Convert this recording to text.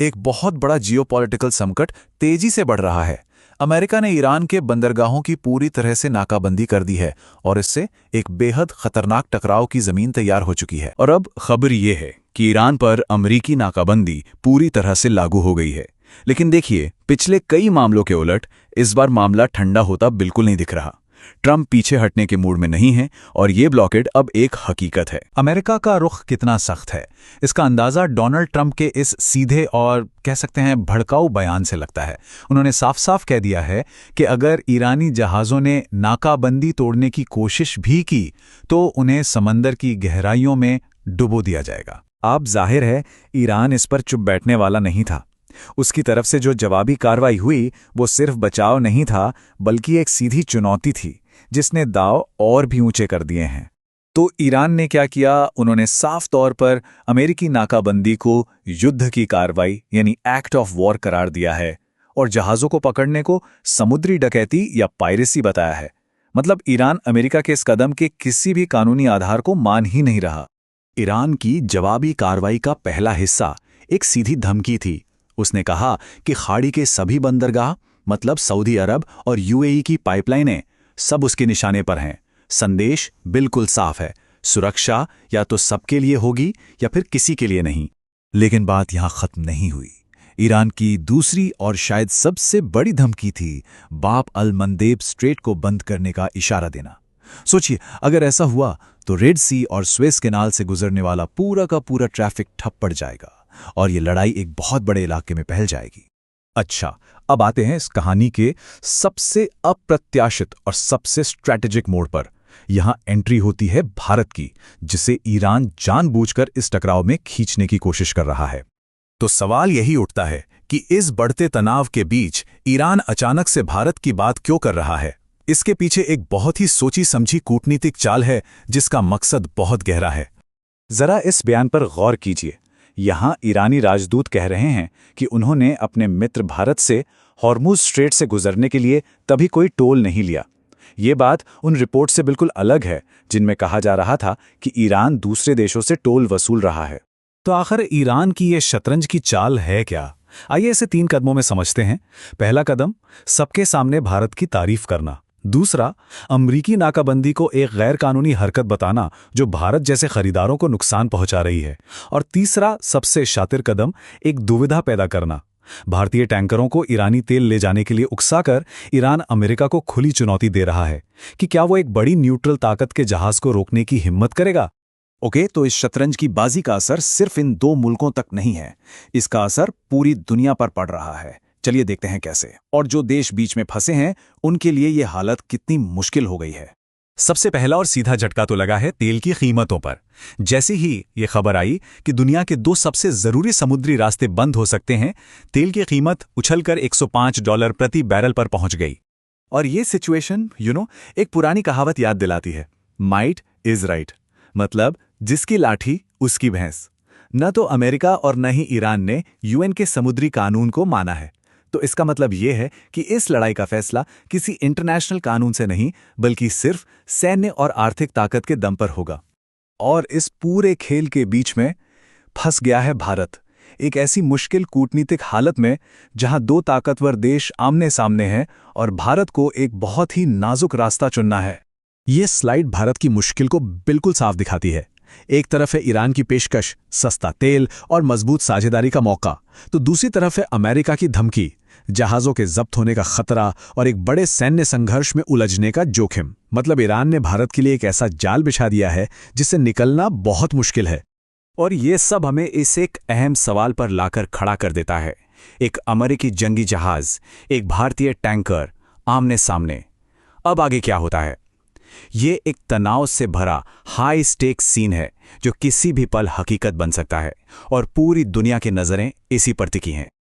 एक बहुत बड़ा जियोपॉलिटिकल संकट तेजी से बढ़ रहा है। अमेरिका ने ईरान के बंदरगाहों की पूरी तरह से नाकाबंदी कर दी है और इससे एक बेहद खतरनाक टकराव की जमीन तैयार हो चुकी है। और अब खबर ये है कि ईरान पर अमेरिकी नाकाबंदी पूरी तरह से लागू हो गई है। लेकिन देखिए, पिछले कई मामलों के उलट इस बार मामला ठंडा होता बिल्कुल नहीं दिख रहा। ट्रंप पीछे हटने के मूड में नहीं है और ये ब्लॉकेड अब एक हकीकत है। अमेरिका का रुख कितना सख्त है, इसका अंदाजा डोनाल्ड ट्रंप के इस सीधे और कह सकते हैं भड़काऊ बयान से लगता है। उन्होंने साफ साफ कह दिया है कि अगर ईरानी जहाज़ों ने नाकाबंदी तोड़ने की कोशिश भी की तो उन्हें समंदर की गहराइयों में डुबो दिया जाएगा। अब जाहिर है ईरान इस पर चुप बैठने वाला नहीं था। उसकी तरफ से जो जवाबी कार्रवाई हुई वो सिर्फ बचाव नहीं था, बल्कि एक सीधी चुनौती थी जिसने दांव और भी ऊंचे कर दिए हैं। तो ईरान ने क्या किया? उन्होंने साफ तौर पर अमेरिकी नाकाबंदी को युद्ध की कार्रवाई यानी एक्ट ऑफ वॉर करार दिया है और जहाज़ों को पकड़ने को समुद्री डकैती या पायरेसी बताया है। मतलब ईरान अमेरिका के इस कदम के किसी भी कानूनी आधार को मान ही नहीं रहा। ईरान की जवाबी कार्रवाई का पहला हिस्सा एक सीधी धमकी थी। उसने कहा कि खाड़ी के सभी बंदरगाह, मतलब सऊदी अरब और यूएई की पाइपलाइनें, सब उसके निशाने पर हैं। संदेश बिल्कुल साफ है, सुरक्षा या तो सबके लिए होगी या फिर किसी के लिए नहीं। लेकिन बात यहां खत्म नहीं हुई। ईरान की दूसरी और शायद सबसे बड़ी धमकी थी बाब अल मंदेब स्ट्रेट को बंद करने का इशारा देना। सोचिए, अगर ऐसा हुआ तो रेड सी और स्वेज कैनाल से गुजरने वाला पूरा का पूरा ट्रैफिक ठप पड़ जाएगा और ये लड़ाई एक बहुत बड़े इलाके में फैल जाएगी। अच्छा, अब आते हैं इस कहानी के सबसे अप्रत्याशित और सबसे स्ट्रैटेजिक मोड़ पर। यहां एंट्री होती है भारत की, जिसे ईरान जानबूझकर इस टकराव में खींचने की कोशिश कर रहा है। तो सवाल यही उठता है कि इस बढ़ते तनाव के बीच ईरान अचानक से भारत की बात क्यों कर रहा है? इसके पीछे एक बहुत ही सोची समझी कूटनीतिक चाल है जिसका मकसद बहुत गहरा है। जरा इस बयान पर गौर कीजिए। यहां ईरानी राजदूत कह रहे हैं कि उन्होंने अपने मित्र भारत से हॉर्मुज स्ट्रेट से गुजरने के लिए तभी कोई टोल नहीं लिया। ये बात उन रिपोर्ट से बिल्कुल अलग है जिनमें कहा जा रहा था कि ईरान दूसरे देशों से टोल वसूल रहा है। तो आखिर ईरान की ये शतरंज की चाल है क्या? आइए इसे 3 कदमों में समझते हैं। पहला कदम, सबके सामने भारत की तारीफ करना। दूसरा, अमरीकी नाकाबंदी को एक गैर कानूनी हरकत बताना जो भारत जैसे खरीदारों को नुकसान पहुंचा रही है। और तीसरा, सबसे शातिर कदम, एक दुविधा पैदा करना। भारतीय टैंकरों को ईरानी तेल ले जाने के लिए उकसाकर ईरान अमेरिका को खुली चुनौती दे रहा है कि क्या वो एक बड़ी न्यूट्रल ताकत के जहाज को रोकने की हिम्मत करेगा। ओके, तो इस शतरंज की बाजी का असर सिर्फ इन 2 मुल्कों तक नहीं है, इसका असर पूरी दुनिया पर पड़ रहा है। चलिए देखते हैं कैसे, और जो देश बीच में फंसे हैं उनके लिए ये हालत कितनी मुश्किल हो गई है। सबसे पहला और सीधा झटका तो लगा है तेल की कीमतों पर। जैसे ही ये खबर आई कि दुनिया के 2 सबसे जरूरी समुद्री रास्ते बंद हो सकते हैं, तेल की कीमत उछलकर $105 प्रति बैरल पर पहुंच गई। और ये सिचुएशन एक पुरानी कहावत याद दिलाती है, माइट इज राइट। मतलब जिसकी लाठी उसकी भैंस। न तो अमेरिका और न ही ईरान ने यूएन के समुद्री कानून को माना है। तो इसका मतलब यह है कि इस लड़ाई का फैसला किसी इंटरनेशनल कानून से नहीं, बल्कि सिर्फ सैन्य और आर्थिक ताकत के दम पर होगा। और इस पूरे खेल के बीच में फंस गया है भारत, एक ऐसी मुश्किल कूटनीतिक हालत में जहां 2 ताकतवर देश आमने सामने हैं और भारत को एक बहुत ही नाजुक रास्ता चुनना है। ये स्लाइड भारत की मुश्किल को बिल्कुल साफ दिखाती है। एक तरफ है ईरान की पेशकश, सस्ता तेल और मजबूत साझेदारी का मौका, तो दूसरी तरफ है अमेरिका की धमकी, जहाज़ों के जब्त होने का खतरा और एक बड़े सैन्य संघर्ष में उलझने का जोखिम। मतलब ईरान ने भारत के लिए एक ऐसा जाल बिछा दिया है जिससे निकलना बहुत मुश्किल है। और ये सब हमें इस एक अहम सवाल पर लाकर खड़ा कर देता है, एक अमेरिकी जंगी जहाज, एक भारतीय टैंकर, आमने सामने। अब आगे क्या होता है? ये एक तनाव से भरा हाई स्टेक्स सीन है जो किसी भी पल हकीकत बन सकता है और पूरी दुनिया की नजरें इसी पर टिकी हैं।